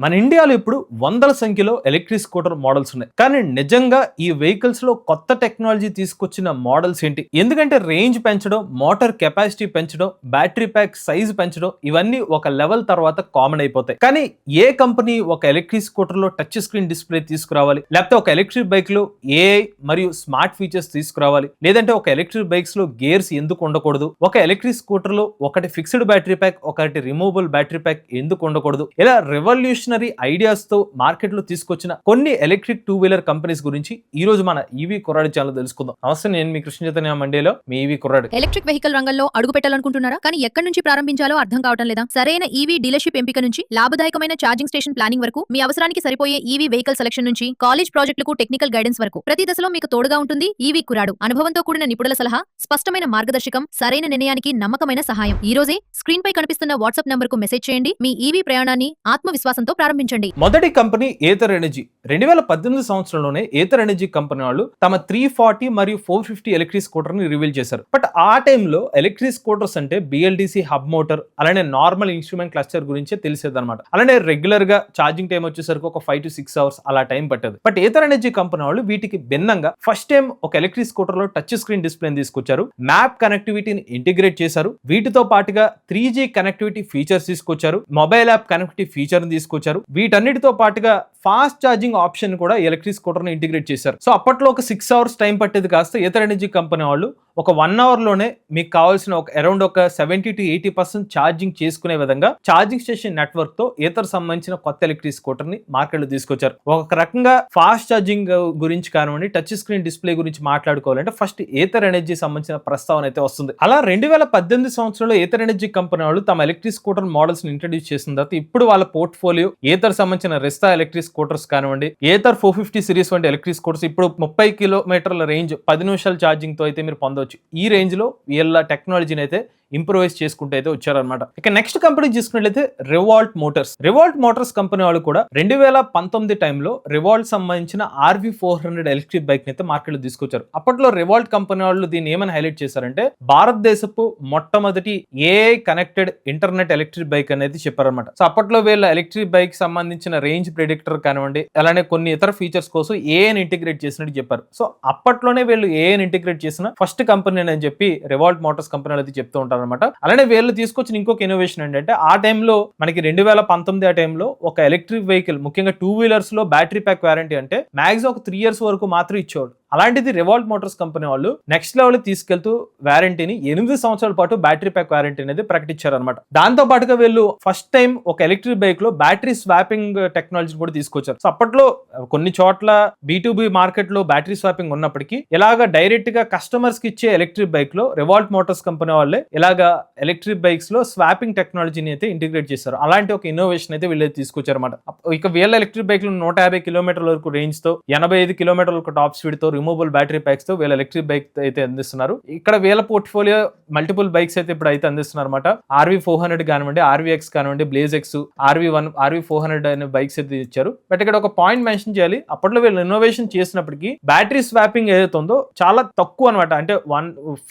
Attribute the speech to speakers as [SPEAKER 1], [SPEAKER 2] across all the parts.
[SPEAKER 1] మన ఇండియాలో ఇప్పుడు వందల సంఖ్యలో ఎలక్ట్రిక్ స్కూటర్ మోడల్స్ ఉన్నాయి. కానీ నిజంగా ఈ వెహికల్స్ లో కొత్త టెక్నాలజీ తీసుకొచ్చిన మోడల్స్ ఏంటి? ఎందుకంటే రేంజ్ పెంచడం, మోటార్ కెపాసిటీ పెంచడం, బ్యాటరీ ప్యాక్ సైజ్ పెంచడం ఇవన్నీ ఒక లెవెల్ తర్వాత కామన్ అయిపోతాయి. కానీ ఏ కంపెనీ ఒక ఎలక్ట్రిక్ స్కూటర్ లో టచ్ స్క్రీన్ డిస్ప్లే తీసుకురావాలి, లేకపోతే ఒక ఎలక్ట్రిక్ బైక్ లో ఏఐ మరియు స్మార్ట్ ఫీచర్స్ తీసుకురావాలి, లేదంటే ఒక ఎలక్ట్రిక్ బైక్స్ లో గేర్స్ ఎందుకు ఉండకూడదు, ఒక ఎలక్ట్రిక్ స్కూటర్ లో ఒకటి ఫిక్స్డ్ బ్యాటరీ ప్యాక్, ఒకటి రిమూవబుల్ బ్యాటరీ ప్యాక్ ఎందుకు ఉండకూడదు, ఇలా రెవల్యూషనరీ ఐడియాస్ తో మార్కెట్ లో తీసుకొచ్చిన కొన్ని ఎలక్ట్రిక్ టూ వీలర్ కంపెనీస్ గురించి ఈ రోజు మన ఈవీ కుర్రాడి ఛానల్ తెలుసుకుందాం. నమస్తే, నేను మీ కృష్ణ చైతన్య మండేలో మీ ఈవీ కుర్రాడి.
[SPEAKER 2] ఎలక్ట్రిక్ వెహికల్ రంగంలో అడుగు పెట్టాలనుకుంటున్నారా? కానీ ఎక్కడి నుంచి ప్రారంభించాలో అర్థం కావటం లేదా? సరైన ఈవీ డీలర్షిప్ ఎంపిక నుంచి లాభదాయకమైన ఛార్జింగ్ స్టేషన్ ప్లానింగ్ వరకు, మీ అవసరానికి సరిపోయే ఈవీ వెహికల్ సెలక్షన్ నుంచి కాలేజ్ ప్రాజెక్టులకు టెక్నికల్ గైడెన్స్ వరకు ప్రతి దశలో మీకు తోడుగా ఉంటుంది ఈవీ కుర్రాడు. అనుభవంతో కూడిన నిపుణుల సలహా, స్పష్టమైన మార్గదర్శకం, సరైన నిర్ణయానికి నమ్మకమైన సహాయం. ఈ రోజే స్క్రీన్ పై కనిపిస్తున్న వాట్సాప్ నంబర్ కు మెసేజ్ చేయండి. మీ ఈవీ ప్రయాణాన్ని ఆత్మవిశ్వాసంతో ప్రారంభించండి.
[SPEAKER 1] మొదటి కంపెనీ ఏథర్ ఎనర్జీ. 2018 సంవత్సరంలోనే ఏథర్ ఎనర్జీ కంపెనీ వాళ్ళు తమ 340 మరియు 450 ఎలక్ట్రిక్ స్కూటర్ ని రివీల్ చేశారు. బట్ ఆ టైంలో ఎలక్ట్రిక్ స్కూటర్స్ అంటే బిఎల్డిసి హబ్ మోటార్, అలానే నార్మల్ ఇన్స్ట్రుమెంట్ క్లస్టర్ గురించే తెలిసేదన్నమాట. అలానే రెగ్యులర్ గా ఛార్జింగ్ టైం వచ్చేసరికి ఒక 5 to 6 అవర్స్ అలా టైం పట్టేది. బట్ ఏథర్ ఎనర్జీ కంపెనీ వాళ్ళు వీటికి భిన్నంగా ఫస్ట్ టైం ఒక ఎలక్ట్రిక్ స్కూటర్ లో టచ్ స్క్రీన్ డిస్ప్లే తీసుకొచ్చారు. మ్యాప్ కనెక్టివిటీని ఇంటిగ్రేట్ చేశారు. వీటితో పాటుగా 3G కనెక్టివిటీ ఫీచర్స్ తీసుకొచ్చారు. మొబైల్ యాప్ కనెక్టివిటీ ఫీచర్ ని తీసుకొచ్చారు. వీటన్నిటితో పాటుగా ఫాస్ట్ ఛార్జింగ్ ఆప్షన్ కూడా ఎలక్ట్రిక్ స్కూటర్ ని ఇంటిగ్రేట్ చేశారు. సో అప్పట్లో ఒక 6 అవర్స్ టైం పట్టేది కాస్త ఏథర్ ఎనర్జీ కంపెనీ వాళ్ళు ఒక 1 అవర్ లోనే మీకు కావాల్సిన ఒక అరౌండ్ ఒక 70 to 80% ఛార్జింగ్ చేసుకునే విధంగా ఛార్జింగ్ స్టేషన్ నెట్వర్క్ తో ఏథర్ సంబంధించిన కొత్త ఎలక్ట్రిక్ స్కూటర్ ని మార్కెట్ లో తీసుకొచ్చారు. ఒక రకంగా ఫాస్ట్ ఛార్జింగ్ గురించి కానివ్వండి, టచ్ స్క్రీన్ డిస్ప్లే గురించి మాట్లాడుకోవాలంటే ఫస్ట్ ఏథర్ ఎనర్జీ సంబంధించిన ప్రస్తావన అయితే వస్తుంది. అలా 2018 సంవత్సరంలో ఏథర్ ఎనర్జీ కంపెనీ వాళ్ళు తమ ఎలక్ట్రిక్ స్కూటర్ మోడల్స్ ని ఇంట్రడ్యూస్ చేసిన తర్వాత ఇప్పుడు వాళ్ళ పోర్ట్ఫోలియో ఏథర్ సంబంధించిన రెస్తా ఎలక్ట్రిక్ స్కూటర్స్ కానివ్వండి, ఏథర్ 450 సిరీస్ వంటి ఎలక్ట్రిక్ స్కూటర్స్ ఇప్పుడు 30 కిలోమీటర్ల రేంజ్ 10 నిమిషాల ఛార్జింగ్ తో అయితే మీరు పొందవచ్చు. ఈ రేంజ్ లో వీళ్ళ టెక్నాలజీని అయితే ఇంప్రూవైజ్ చేసుకుంటూ అయితే వచ్చారనమాట. ఇక నెక్స్ట్ కంపెనీ చూసుకున్నట్లయితే revolt Motors. Revolt Motors company వాళ్ళు కూడా 2019 టైంలో రివాల్ట్ సంబంధించిన RV400 ఎలక్ట్రిక్ బైక్ అయితే మార్కెట్ లో తీసుకొచ్చారు. అప్పట్లో రివాల్ట్ కంపెనీ వాళ్ళు దీన్ని ఏమని హైలైట్ చేశారంటే భారతదేశపు మొట్టమొదటి AI connected internet electric bike అనేది చెప్పారనమాట. సో అప్పట్లో వీళ్ళ ఎలక్ట్రిక్ బైక్ సంబంధించిన రేంజ్ ప్రిడిక్టర్ కానివ్వండి, అలానే కొన్ని ఇతర ఫీచర్స్ కోసం ఏఐని ఇంటిగ్రేట్ చేసినట్టు చెప్పారు. సో అప్పట్లోనే వీళ్ళు ఏఐని ఇంటిగ్రేట్ చేసిన ఫస్ట్ కంపెనీ అని చెప్పి రివాల్ట్ మోటార్స్ కంపెనీ అయితే చెప్తూ ఉంటారు అనమాట. అలానే వీళ్ళు తీసుకొచ్చిన ఇంకొక ఇన్నోవేషన్ ఏంటంటే ఆ టైంలో మనకి 2019 ఆ టైంలో ఒక ఎలక్ట్రిక్ వెహికల్, ముఖ్యంగా టూ వీలర్స్ లో బ్యాటరీ ప్యాక్ వారంటీ అంటే మాక్సిమం ఒక 3 years వరకు మాత్రం ఇచ్చేవాడు. అలాంటిది రివాల్ట్ మోటార్స్ కంపెనీ వాళ్ళు నెక్స్ట్ లెవెల్ తీసుకెళ్తూ వారంటీని 8 సంవత్సరాల పాటు బ్యాటరీ ప్యాక్ వారంటీ అనేది ప్రకటించారనమాట. దాంతో పాటుగా వీళ్ళు ఫస్ట్ టైం ఒక ఎలక్ట్రిక్ బైక్ లో బ్యాటరీ స్వాపింగ్ టెక్నాలజీ కూడా తీసుకొచ్చారు. సో అప్పట్లో కొన్ని చోట్ల B2B మార్కెట్ లో బ్యాటరీ స్వాపింగ్ ఉన్నప్పటికీ ఇలాగా డైరెక్ట్ గా కస్టమర్స్ కి ఇచ్చే ఎలక్ట్రిక్ బైక్ లో రివాల్ట్ మోటార్స్ కంపెనీ వాళ్ళే ఇలాగా ఎలక్ట్రిక్ బైక్స్ లో స్వాపింగ్ టెక్నాలజీని అయితే ఇంటిగ్రేట్ చేశారు. అలాంటి ఒక ఇన్నోవేషన్ అయితే వీళ్ళు తీసుకొచ్చారు అనమాట. ఇక వీళ్ళ ఎలక్ట్రిక్ బైక్ లో 150 కిలోమీటర్ల వరకు రేంజ్ తో 85 కిలోమీటర్ల వరకు టాప్ స్పీడ్ తో రిమూవబుల్ బ్యాటరీ ప్యాక్స్ తో వీళ్ళ ఎలక్ట్రిక్ బైక్ అయితే అందిస్తున్నారు. ఇక్కడ వీళ్ళ పోర్ట్ఫోలియో మల్టిపుల్ బైక్స్ అయితే ఇప్పుడు అయితే అందిస్తున్నారు అనమాట. RV400 కానివ్వండి, RVX కానివ్వండి, బ్లేజ్ ఎక్స్, RV1, RV400 అనే బైక్స్ అయితే ఇచ్చారు. బట్ ఇక్కడ ఒక పాయింట్ మెన్షన్ చేయాలి, అప్పట్లో వీళ్ళు ఇన్నోవేషన్ చేసినప్పటికీ బ్యాటరీ స్వాపింగ్ ఏదైతే ఉందో చాలా తక్కువ అనమాట. అంటే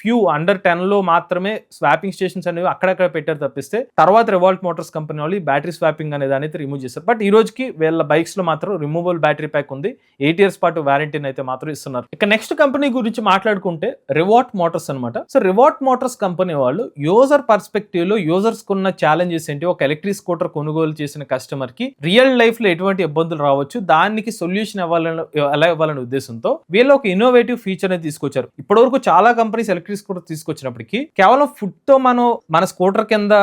[SPEAKER 1] ఫ్యూ అండర్ 10 లో మాత్రమే స్వాపింగ్ స్టేషన్స్ అనేవి అక్కడక్కడ పెట్టారు తప్పిస్తే తర్వాత రివాల్ట్ మోటార్స్ కంపెనీ వాళ్ళు బ్యాటరీ స్వాపింగ్ అనేది అనేది రిమూవ్ చేశారు. బట్ ఈ రోజుకి వీళ్ళ బైక్స్ లో మాత్రం రిమూవబుల్ బ్యాటరీ ప్యాక్ ఉంది. 8 years పాటు వారంటీని అయితే మాత్రం ఇస్తున్నారు. ఇక నెక్స్ట్ కంపెనీ గురించి మాట్లాడుకుంటే రివాల్ట్ మోటార్స్ అనమాట. సో రివాల్ట్ మోటార్స్ కంపెనీ వాళ్ళు యూజర్ పర్స్పెక్టివ్ లో యూజర్స్ కున్న ఛాలెంజెస్ ఏంటి, ఒక ఎలక్ట్రిక్ స్కూటర్ కొనుగోలు చేసిన కస్టమర్ కి రియల్ లైఫ్ లో ఎటువంటి ఇబ్బందులు రావచ్చు, దానికి సొల్యూషన్ ఎలా ఇవ్వాలనే ఉద్దేశంతో వీళ్ళు ఒక ఇన్నోవేటివ్ ఫీచర్ అనేది తీసుకొచ్చారు. ఇప్పటి వరకు చాలా కంపెనీస్ ఎలక్ట్రిక్ స్కూటర్ తీసుకొచ్చినప్పటికీ కేవలం ఫుట్ తో మనం మన స్కూటర్ కింద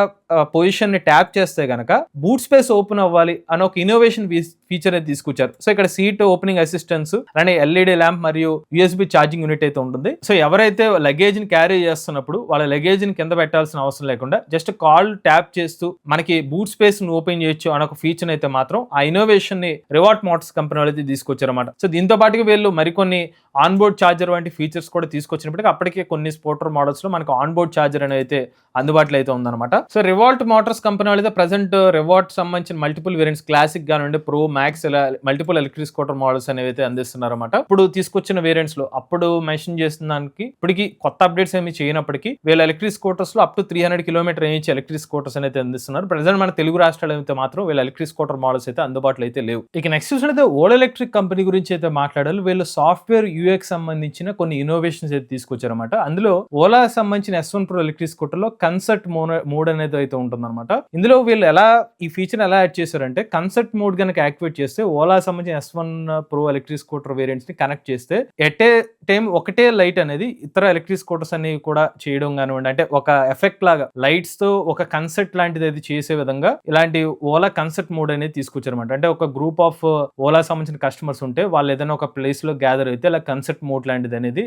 [SPEAKER 1] పొజిషన్ ని ట్యాప్ చేస్తే గనక బూట్ స్పేస్ ఓపెన్ అవ్వాలి అని ఒక ఇన్నోవేషన్ ఫీచర్ అయితే తీసుకొచ్చారు. సో ఇక్కడ సీట్ ఓపెనింగ్ అసిస్టెన్స్, అలానే LED ల్యాంప్ మరియు USB ఛార్జింగ్ యూనిట్ అయితే ఉంటుంది. సో ఎవరైతే లగేజ్ ని క్యారీ చేస్తున్నప్పుడు వాళ్ళ లగేజ్ ని కింద పెట్టాల్సిన అవసరం లేకుండా జస్ట్ కాల్ ట్యాప్ చేస్తూ మనకి బూట్ స్పేస్ ని ఓపెన్ చేయొచ్చు అనే ఒక ఫీచర్ అయితే మాత్రం ఆ ఇన్నోవేషన్ ని రివాల్ట్ మోటార్స్ కంపెనీ అయితే తీసుకొచ్చారు అనమాట. సో దీంతో పాటుగా వీళ్ళు మరికొన్ని ఆన్బోర్డ్ ఛార్జర్ వంటి ఫీచర్స్ కూడా తీసుకొచ్చినప్పటికీ అప్పటికే కొన్ని స్పోర్టర్ మోడల్స్ లో మనకు ఆన్బోర్డ్ ఛార్జర్ అనేది అయితే అందుబాటులో అయితే ఉందన్నమాట. సో రివాల్ట్ మోటార్స్ కంపెనీ వాళ్ళైతే ప్రెసెంట్ రివాల్ట్ సంబంధించిన మల్టిపుల్ వేరియంట్స్ క్లాసిక్ గానండి ప్రో మ్యాక్స్ ఇలా మల్టిపుల్ ఎలక్ట్రిక్ స్కూటర్ మోడల్స్ అనేవి అయితే అందిస్తున్నారు అనమాట. ఇప్పుడు తీసుకొచ్చిన వేరియంట్స్ లో అప్పుడు మెన్షన్ చేసిన దానికి ఇప్పటికి కొత్త అప్డేట్స్ ఏమి చేయనప్పటికీ వీళ్ళ ఎలక్ట్రిక్ స్కూటర్స్ లో up to 300 kilometre range electric scooters అయితే అందిస్తున్నారు. ప్రెసెంట్ మన తెలుగు రాష్ట్రాలు అయితే మాత్రం వీళ్ళ ఎలక్ట్రిక్ స్కూటర్ మోడల్స్ అయితే అందుబాటులో అయితే లేవు. ఇక నెక్స్ట్ చూసినట్లయితే ఓలా ఎలక్ట్రిక్ కంపెనీ గురించి అయితే మాట్లాడాలి. వీళ్ళు సాఫ్ట్వేర్ యూఎక్స్ సంబంధించిన కొన్ని ఇన్నోవేషన్స్ అయితే తీసుకొచ్చారన్నమాట. అందులో ఓలా సంబంధించిన S1 Pro ఎలక్ట్రిక్ స్కూటర్ లో కన్సర్ట్ మోడ్ అనేది అయితే ఉంటుందన్నమాట. ఇందులో వీళ్ళు ఎలా ఈ ఫీచర్ ఎలా యాడ్ చేశారంటే కన్సర్ట్ మోడ్ కనుక యాక్టివేట్ చేస్తే ఓలా సంబంధించిన S1 Pro electric scooter variants ని కనెక్ట్ చేస్తే ఎట్ ఏ టైం ఒకటే లైట్ అనేది ఇతర ఎలక్ట్రిక్ స్కూటర్స్ అన్ని కూడా చేయడం కానివ్వండి, అంటే ఒక ఎఫెక్ట్ లాగా లైట్స్ తో ఒక కన్సర్ట్ లాంటిది అది చేసే విధంగా ఇలాంటి ఓలా కన్సర్ట్ మోడ్ అనేది తీసుకొచ్చారన్నమాట. అంటే ఒక గ్రూప్ ఆఫ్ ఓలా సంబంధించిన కస్టమర్స్ ఉంటే వాళ్ళు ఏదైనా ఒక ప్లేస్ లో గ్యాదర్ అయితే ఇలా కన్సర్ట్ మోడ్ లాంటిది అనేది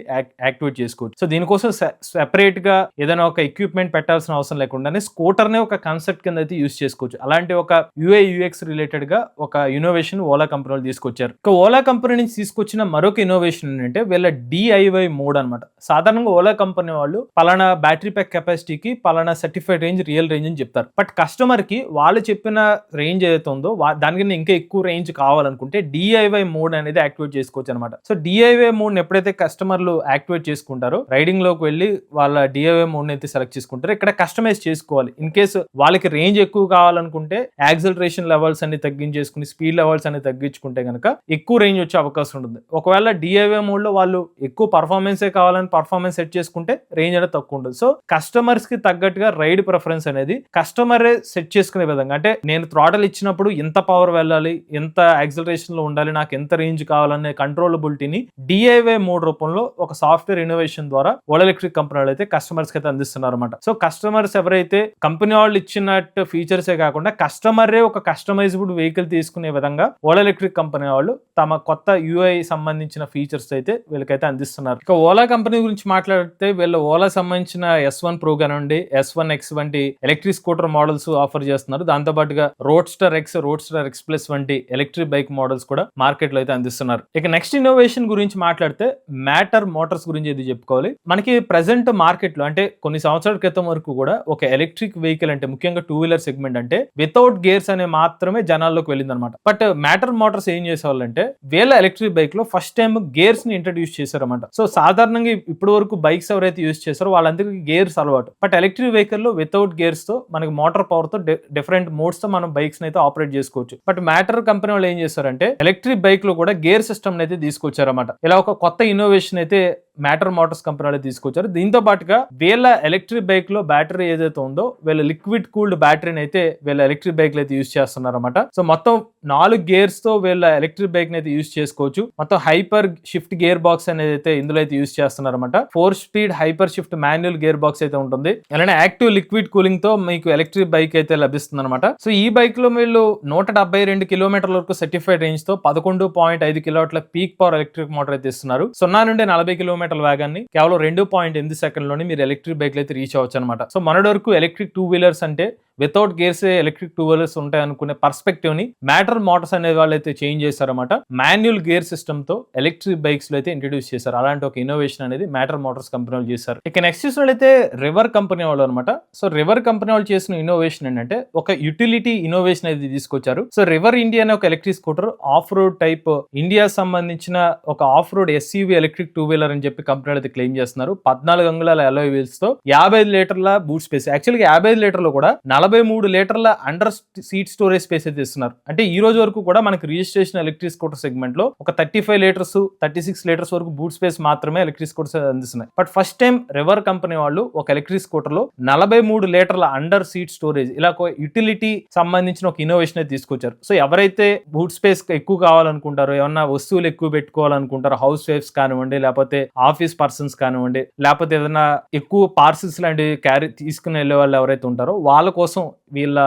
[SPEAKER 1] యాక్టివేట్ చేసుకోవచ్చు. సో దీనికోసం సెపరేట్ గా ఏదైనా ఒక ఎక్విప్మెంట్ పెట్టాల్సిన అవసరం లేకుండానే స్కూటర్ నే ఒక కన్సర్ట్ కింద అయితే యూస్ చేసుకోవచ్చు. అలాంటి ఒక యూఐ యూఎక్స్ రిలేటెడ్ గా ఒక ఇన్నోవేషన్ ఓలా కంపెనీ వాళ్ళు తీసుకొచ్చారు. ఇక ఓలా కంపెనీ నుంచి తీసుకొచ్చిన మరొక ఇన్నోవేషన్ ఏంటంటే వీళ్ళ DIY మోడ్ అనమాట. సాధారణంగా ఓలా కంపెనీ వాళ్ళు పలానా బ్యాటరీ ప్యాక్ కెపాసిటీకి పలానా సర్టిఫైడ్ రేంజ్ రియల్ రేంజ్ అని చెప్తారు. బట్ కస్టమర్ కి వాళ్ళు చెప్పిన రేంజ్ ఏదైతే ఉందో దానికన్నా ఇంకా ఎక్కువ రేంజ్ కావాలనుకుంటే DIY మోడ్ అనేది యాక్టివేట్ చేసుకోవచ్చు అనమాట. సో DIY మోడ్ ఎప్పుడైతే కస్టమర్లు యాక్టివేట్ చేసుకుంటారో రైడింగ్ లోకి వెళ్ళి వాళ్ళ DIY మోడ్ అయితే సెలెక్ట్ చేసుకుంటారు. ఇక్కడ కస్టమైజ్ చేసుకోవాలి. ఇన్ కేసు వాళ్ళకి రేంజ్ ఎక్కువ కావాలనుకుంటే యాక్సిలరేషన్ లెవెల్స్ అన్ని తగ్గించేసుకుని స్పీడ్ లెవెల్స్ అన్ని తగ్గించుకుంటే కనుక ఎక్కువ రేంజ్ వచ్చే అవకాశం ఉంటుంది. ఒకవేళ DIY మోడ్ లో వాళ్ళు ఎక్కువ పర్ఫార్మెన్సే కావాలని పర్ఫార్మెన్స్ సెట్ చేసుకుంటే రేంజ్ అనేది తక్కువ ఉంటుంది. సో కస్టమర్స్ కి తగ్గట్టుగా రైడ్ ప్రిఫరెన్స్ అనేది కస్టమరే సెట్ చేసుకునే విధంగా, అంటే నేను థ్రాటల్ ఇచ్చినప్పుడు ఎంత పవర్ వెళ్ళాలి, ఎంత యాక్సిలరేషన్ లో ఉండాలి, నాకు ఎంత రేంజ్ కావాలనే కంట్రోలబిలిటీని DIY మోడ్ రూపంలో ఒక సాఫ్ట్వేర్ ఇన్నోవేషన్ ద్వారా ఓలా ఎలక్ట్రిక్ కంపెనీ వాళ్ళు అయితే కస్టమర్స్ కి అయితే అందిస్తున్నారు అనమాట. సో కస్టమర్స్ ఎవరైతే కంపెనీ వాళ్ళు ఇచ్చినట్టు ఫీచర్సే కాకుండా కస్టమరే ఒక కస్టమైజ్డ్ వెహికల్ తీసుకునే విధంగా ఓలా ఎలక్ట్రిక్ కంపెనీ వాళ్ళు తమ కొత్త UI సంబంధించిన ఫీచర్స్ అయితే వీళ్ళకైతే అందిస్తున్నారు. ఇక ఓలా కంపెనీ గురించి మాట్లాడితే వీళ్ళు ఓలా సంబంధించిన S1 Pro కానివ్వండి, S1 X వంటి ఎలక్ట్రిక్ స్కూటర్ మోడల్స్ ఆఫర్ చేస్తున్నారు. దాంతో పాటుగా roadster X, roadster X Plus వంటి ఎలక్ట్రిక్ బైక్ మోడల్స్ కూడా మార్కెట్ లో అయితే అందిస్తున్నారు. ఇక నెక్స్ట్ ఇన్నోవేషన్ గురించి మాట్లాడితే మ్యాటర్ మోటార్స్ గురించి ఇది చెప్పుకోవాలి. మనకి ప్రెసెంట్ మార్కెట్ లో అంటే కొన్ని సంవత్సరాల క్రితం వరకు కూడా ఒక ఎలక్ట్రిక్ వెహికల్ అంటే ముఖ్యంగా 2-వీలర్ సెగ్మెంట్ అంటే వితౌట్ గేర్స్ అనే మాత్రమే జనాల్లోకి వెళ్ళింది అనమాట. బట్ మ్యాటర్ మోటార్స్ ఏం చేసేవాళ్ళంటే వీళ్ళ ఎలక్ట్రిక్ బైక్ లో ఫస్ట్ టైం గేర్స్ ని ఇంట్రడ్యూస్ చేశారన్నమాట. సో సాధారణంగా ఇప్పటి వరకు బైక్స్ ఎవరైతే యూజ్ చేస్తారో వాళ్ళందరికీ గేర్స్ అలవాటు. బట్ ఎలక్ట్రిక్ వెహికల్ లో వితౌట్ గేర్స్ తో మనకి మోటార్ పవర్ తో డిఫరెంట్ మోడ్స్ తో మనం బైక్స్ అయితే ఆపరేట్ చేసుకోవచ్చు. బట్ మ్యాటర్ కంపెనీ వాళ్ళు ఏం చేస్తారంటే ఎలక్ట్రిక్ బైక్ లో కూడా గేర్ సిస్టమ్ అయితే తీసుకొచ్చారన్నమాట. ఇలా ఒక కొత్త ఇన్నోవేషన్ అయితే మ్యాటర్ మోటార్స్ కంపెనీ వాళ్ళు తీసుకొచ్చారు. దీంతో పాటుగా వీళ్ళ ఎలక్ట్రిక్ బైక్ లో బ్యాటరీ ఏదైతే ఉందో వీళ్ళ లిక్విడ్ కూల్డ్ బ్యాటరీని అయితే వీళ్ళ ఎలక్ట్రిక్ బైక్ అయితే యూజ్ చేస్తున్నారు అనమాట. సో మొత్తం 4 గేర్స్ తో వీళ్ళ ఎలక్ట్రిక్ బైక్ అయితే యూజ్ చేసుకోవచ్చు. మొత్తం హైపర్ షిఫ్ట్ గేర్ బాక్స్ అనేది అయితే ఇందులో అయితే యూజ్ చేస్తున్నారు అనమాట. Four speed hyper shift manual gear box అయితే ఉంటుంది. అలానే యాక్టివ్ లిక్విడ్ కూలింగ్ తో మీకు ఎలక్ట్రిక్ బైక్ అయితే లభిస్తుంది అనమాట. సో ఈ బైక్ లో వీళ్ళు 172 కిలోమీటర్ల వరకు సర్టిఫైడ్ రేంజ్ తో 11.5 కిలోవాట్ల పీక్ పవర్ ఎలక్ట్రిక్ మోటార్ అయితే ఇస్తున్నారు. 0 నుండి 40 కిలోమీటర్ల వేగాన్ని కేవలం 2.8 సెకండ్లోనే మీరు ఎలక్ట్రిక్ బైక్ అయితే రీచ్ అవ్వచ్చు అనమాట. సో మొన్నటి వరకు ఎలక్ట్రిక్ 2-వీలర్స్ అంటే వితౌట్ గేర్స్ ఎలక్ట్రిక్ 2-వీలర్స్ ఉంటాయి అనుకునే పర్స్పెక్టివ్ ని మ్యాటర్ మోటార్స్ అనే వాళ్ళు అయితే చేంజ్ చేశారన్నమాట. మాన్యువల్ గేర్ సిస్టమ్ తో ఎలక్ట్రిక్ బైక్స్ లో అయితే ఇంట్రడ్యూస్ చేశారు. అలాంటి ఒక ఇన్నోవేషన్ అనేది మ్యాటర్ మోటార్స్ కంపెనీ వాళ్ళు చేశారు. ఇక నెక్స్ట్ చూసినట్లయితే రివర్ కంపెనీ వాళ్ళు అనమాట. సో రివర్ కంపెనీ వాళ్ళు చేసిన ఇన్నోవేషన్ ఏంటంటే ఒక యుటిలిటీ ఇన్నోవేషన్ అనేది తీసుకొచ్చారు. సో రివర్ ఇండియా అనే ఒక electric scooter of road type India సంబంధించిన ఒక ఆఫ్ రోడ్ SUV ఎలక్ట్రిక్ 2-వీలర్ అని చెప్పి కంపెనీ అయితే క్లెయిమ్ చేస్తున్నారు. 14 అంగుళాల అలాయ్ వీల్స్ తో 55 లీటర్ల బూట్ స్పేస్, యాక్చువల్గా 55 లీటర్లు కూడా 43 లీటర్ల అండర్ సీట్ స్టోరేజ్ స్పేస్ అయితే ఇస్తున్నారు. అంటే ఈ రోజు వరకు కూడా మనకి రిజిస్ట్రేషన్ ఎలక్ట్రిక్ స్కూటర్ సెగ్మెంట్ లో ఒక 35 లీటర్స్ 36 లీటర్స్ వరకు బూట్ స్పేస్ మాత్రమే ఎలక్ట్రిక్ స్కూటర్స్ అందిస్తున్నాయి. But first time river company వాళ్ళు ఒక ఎలక్ట్రిక్ స్కూటర్ లో 43 లీటర్ల అండర్ సీట్ స్టోరేజ్ ఇలా ఒక యుటిలిటీ సంబంధించిన ఒక ఇన్నోవేషన్ అయితే తీసుకొచ్చారు. సో ఎవరైతే బూట్ స్పేస్ ఎక్కువ కావాలనుకుంటారో, ఏమన్నా వస్తువులు ఎక్కువ పెట్టుకోవాలనుకుంటారో, హౌస్ వైఫ్స్ కానివ్వండి, లేకపోతే ఆఫీస్ పర్సన్స్ కానివ్వండి, లేకపోతే ఏదైనా ఎక్కువ పార్సిల్స్ లాంటివి క్యారీ తీసుకుని వెళ్ళే వాళ్ళు ఎవరైతే ఉంటారో వాళ్ళ కోసం వీళ్ళ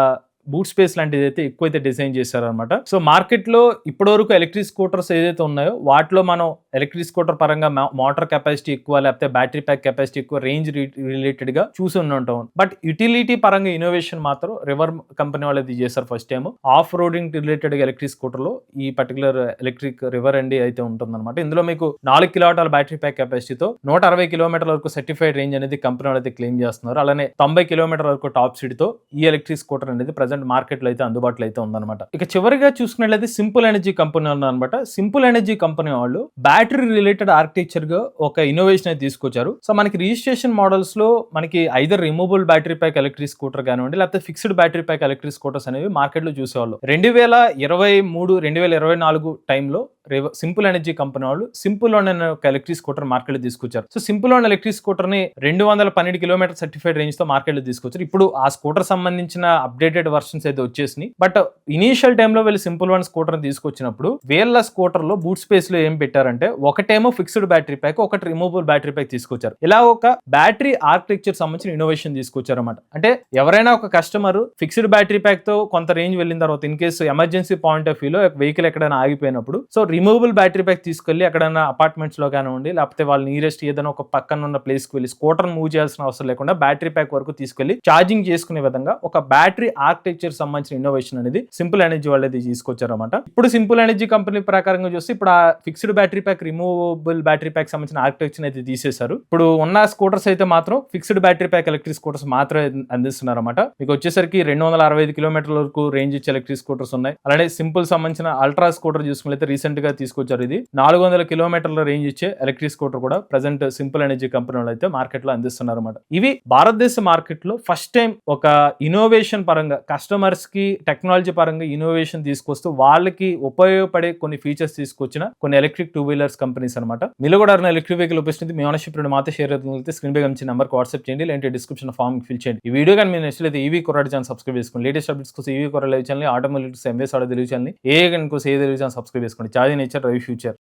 [SPEAKER 1] బూట్ స్పేస్ లాంటిది అయితే ఎక్కువైతే డిజైన్ చేశారనమాట. సో మార్కెట్ లో ఇప్పటివరకు ఎలక్ట్రిక్ స్కూటర్స్ ఏదైతే ఉన్నాయో వాటిలో మనం ఎలక్ట్రిక్ స్కూటర్ పరంగా మోటార్ కెపాసిటీ ఎక్కువ, లేకపోతే బ్యాటరీ ప్యాక్ కెపాసిటీ ఎక్కువ, రేంజ్ రిలేటెడ్ గా చూసి ఉంటాం. బట్ యూటిలిటీ పరంగా ఇన్నోవేషన్ మాత్రం రివర్ కంపెనీ వాళ్ళు ఇది చేశారు first time. Off roading related గా ఎలక్ట్రిక్ స్కూటర్ లో ఈ పర్టికులర్ ఎలక్ట్రిక్ రివర్ అండి అయితే ఉంటుందన్నమాట. ఇందులో మీకు 4 కిలోవాట్ల బ్యాటరీ ప్యాక్ కెపాసిటీతో 160 కిలోమీటర్ల వరకు సర్టిఫైడ్ రేంజ్ అనేది కంపెనీ వాళ్ళు అయితే క్లెయిమ్ చేస్తున్నారు. అలానే 90 కిలోమీటర్ల వరకు టాప్ స్పీడ్ తో ఈ ఎలక్ట్రిక్ స్కూటర్ అనేది ప్రెసెంట్ మార్కెట్ లో అయితే అందుబాటులో అయితే ఉందన్నమాట. ఇక చివరిగా చూసుకున్నట్లయితే సింపుల్ ఎనర్జీ కంపెనీ అనమాట. సింపుల్ ఎనర్జీ కంపెనీ వాళ్ళు బ్యాటరీ రిలేటెడ్ ఆర్కిటెక్చర్ గా ఒక ఇన్నోవేషన్ అయితే తీసుకొచ్చారు. సో మనకి రిజిస్ట్రేషన్ మోడల్స్ లో మనకి either removable battery pack electric scooter కానివ్వండి, లేకపోతే fixed battery pack electric scooters అనేవి మార్కెట్ లో చూసేవాళ్ళు. 2023-2024 టైంలో సింపుల్ ఎనర్జీ కంపెనీ వాళ్ళు సింపుల్ వన్ అనే ఒక ఎలక్ట్రిక్ స్కూటర్ మార్కెట్ లో తీసుకొచ్చారు. So simple one electric scooter ని 212 కిలోమీటర్ సర్టిఫైడ్ రేంజ్ తో మార్కెట్ లో తీసుకొచ్చారు. ఇప్పుడు ఆ స్కూటర్ సంబంధించిన అప్డేటెడ్ వర్షన్స్ అయితే వచ్చేసినాయి. బట్ ఇనీషియల్ టైంలో వీళ్ళు సింపుల్ వన్ స్కూటర్ తీసుకొచ్చినప్పుడు వీళ్ళ స్కూటర్ లో బూట్ స్పేస్ లో ఏం పెట్టారంటే ఒకటేమో ఫిక్స్డ్ బ్యాటరీ ప్యాక్, ఒకటి రిమూవబుల్ బ్యాటరీ ప్యాక్ తీసుకొచ్చారు. ఇలా ఒక బ్యాటరీ ఆర్కిటెక్చర్ సంబంధించిన ఇన్నోవేషన్ తీసుకొచ్చారు అన్నమాట. అంటే ఎవరైనా ఒక కస్టమర్ ఫిక్స్డ్ బ్యాటరీ ప్యాక్ తో కొంత రేంజ్ వెళ్ళిన తర్వాత in case emergency point of వ్యూలో వెహికల్ ఎక్కడైనా ఆగిపోయినప్పుడు సో రిమూవబుల్ బ్యాటరీ ప్యాక్ తీసుకెళ్లి ఎక్కడైనా అపార్ట్మెంట్స్ లో కానివ్వండి, లేకపోతే వాళ్ళ నియరెస్ట్ ఏదైనా ఒక పక్కన ఉన్న ప్లేస్ కి వెళ్ళి స్కూటర్ మూవ్ చేయాల్సిన అవసరం లేకుండా బ్యాటరీ ప్యాక్ వరకు తీసుకెళ్లి ఛార్జింగ్ చేసుకునే విధంగా ఒక బ్యాటరీ ఆర్కిటెక్చర్ సంబంధించిన ఇన్నోవేషన్ అనేది సింపుల్ ఎనర్జీ వాళ్ళది తీసుకొచ్చారు అనమాట. ఇప్పుడు సింపుల్ ఎనర్జీ కంపెనీ ప్రకారంగా చూస్తే ఇప్పుడు ఆ fixed battery pack, removable battery pack సంబంధించిన ఆర్కిటెక్చర్ అయితే తీసేశారు. ఇప్పుడు ఉన్న స్కూటర్స్ అయితే మాత్రం fixed battery pack electric scooters మాత్రమే అందిస్తున్నారు అనమాట. మీకు వచ్చేసరికి 265 కిలోమీటర్ల వరకు రేంజ్ ఇచ్చే ఎలక్ట్రిక్ స్కూటర్స్ ఉన్నాయి. అలానే సింపుల్ సంబంధించిన అల్ట్రా స్కూటర్ చూసుకుంటే రీసెంట్ గా తీసుకొచ్చారు. ఇది 400 కిలోమీటర్ల రేంజ్ ఇచ్చే ఎలక్ట్రిక్ స్కూటర్ కూడా ప్రెసెంట్ సింపుల్ ఎనర్జీ కంపెనీ వాళ్ళు అయితే మార్కెట్ లో అందిస్తున్నారు అనమాట. ఇవి భారతదేశ మార్కెట్ లో ఫస్ట్ టైం ఒక ఇన్నోవేషన్ పరంగా కస్టమర్స్ కి టెక్నాలజీ పరంగా ఇన్నోవేషన్ తీసుకొస్తూ వాళ్ళకి ఉపయోగపడే కొన్ని ఫీచర్స్ తీసుకొచ్చిన కొన్ని ఎలక్ట్రిక్ 2 వీలర్స్ కంపెనీస్ అనమాట. మీలో కూడా ఎలక్ట్రిక్ వెహికల్ ఉపయోగిస్తుంది మీ ఓనర్షిప్ మాతో షేర్ అవుతుంది. స్క్రీన్ పై కనిపించే నెంబర్ వాట్సాప్ చేయండి, లేదంటే డిస్క్రిప్షన్ ఫామ్ ఫిల్ చేయండి. ఈ వీడియో కానీ మీరు నచ్చితే ఈవీ కొరాడు ఛానల్ సబ్స్క్రైబ్ చేసుకోండి. లేటెస్ట్ అప్డేట్స్ కోసం ఈవీ కొరాడు లైవ్ ఛానల్, ఆటోమొబైల్స్ ఎంఎస్ ఆడో తెలుగు ఛానల్, ఏ కోసం ఏ తెలుగు ఛానల్ సబ్స్క్రైబ్ చేసుకోండి. చార్జ్ నేచర్ రవి ఫ్యూచర్.